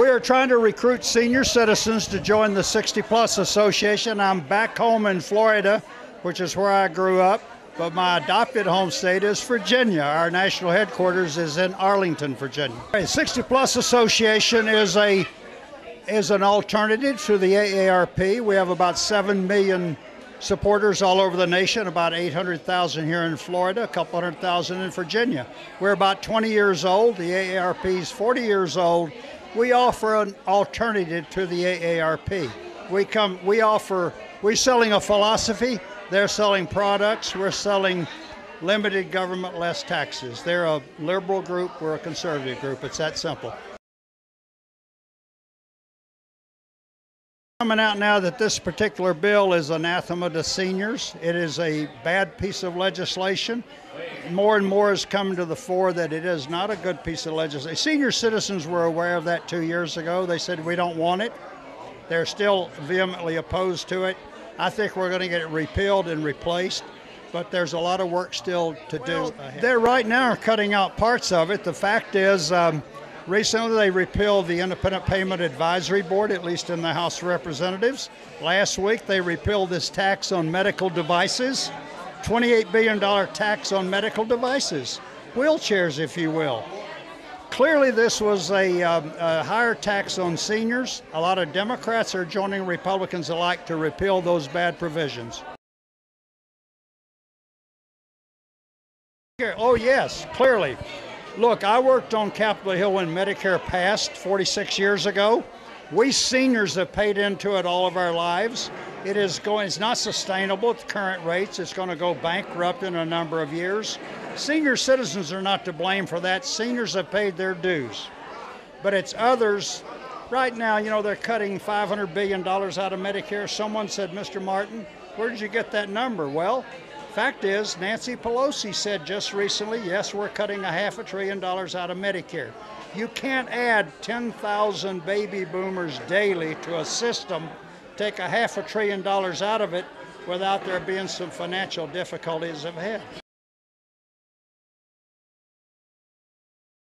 We are trying to recruit senior citizens to join the 60 Plus Association. I'm back home in Florida, which is where I grew up, but my adopted home state is Virginia. Our national headquarters is in Arlington, Virginia. The 60 Plus Association is an alternative to the AARP. We have about 7 million supporters all over the nation, about 800,000 here in Florida, a couple 100,000 in Virginia. We're about 20 years old. The AARP is 40 years old. We offer an alternative to the AARP. We're selling a philosophy. They're selling products. We're selling limited government, less taxes. They're a liberal group. We're a conservative group. It's that simple. Coming out now that this particular bill is anathema to seniors. It is a bad piece of legislation. More and more is coming to the fore that it is not a good piece of legislation. Senior citizens were aware of that 2 years ago. They said, we don't want it. They're still vehemently opposed to it. I think we're going to get it repealed and replaced, but there's a lot of work still to do. They right now are cutting out parts of it. The fact is, recently they repealed the Independent Payment Advisory Board, at least in the House of Representatives. Last week they repealed this tax on medical devices, $28 billion tax on medical devices, wheelchairs if you will. Clearly this was a higher tax on seniors. A lot of Democrats are joining Republicans alike to repeal those bad provisions. Oh yes, clearly. Look, I worked on Capitol Hill when Medicare passed 46 years ago. We seniors have paid into it all of our lives. It's not sustainable at the current rates. It's going to go bankrupt in a number of years. Senior citizens are not to blame for that. Seniors have paid their dues. But it's others. Right now, you know, they're cutting $500 billion out of Medicare. Someone said, Mr. Martin, where did you get that number? Well, fact is, Nancy Pelosi said just recently, yes, we're cutting $500 billion out of Medicare. You can't add 10,000 baby boomers daily to a system, take $500 billion out of it without there being some financial difficulties ahead.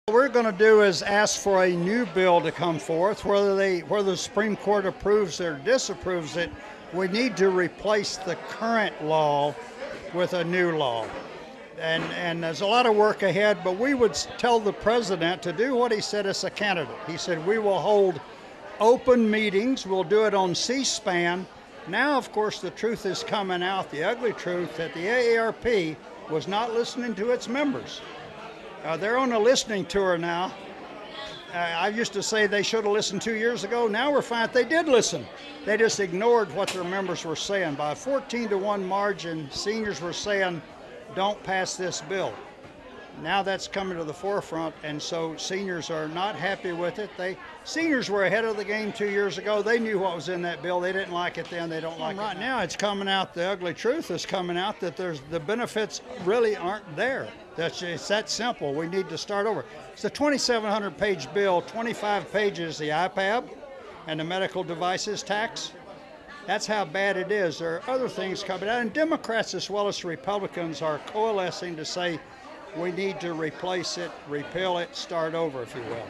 What we're going to do is ask for a new bill to come forth. Whether the Supreme Court approves or disapproves it, we need to replace the current law with a new law. And there's a lot of work ahead, but we would tell the president to do what he said as a candidate. He said, we will hold open meetings. We'll do it on C-SPAN. Now, of course, the truth is coming out, the ugly truth, that the AARP was not listening to its members. They're on a listening tour now. I used to say they should have listened 2 years ago. Now we're finding they did listen. They just ignored what their members were saying. By a 14-to-1 margin, seniors were saying, don't pass this bill. Now that's coming to the forefront, and so seniors are not happy with it. Seniors were ahead of the game 2 years ago. They knew what was in that bill. They didn't like it then. They don't like it right now. It's coming out. The ugly truth is coming out that the benefits really aren't there. It's that simple. We need to start over. It's a 2,700-page bill, 25 pages, the IPAB and the medical devices tax. That's how bad it is. There are other things coming out, and Democrats as well as Republicans are coalescing to say we need to replace it, repeal it, start over, if you will.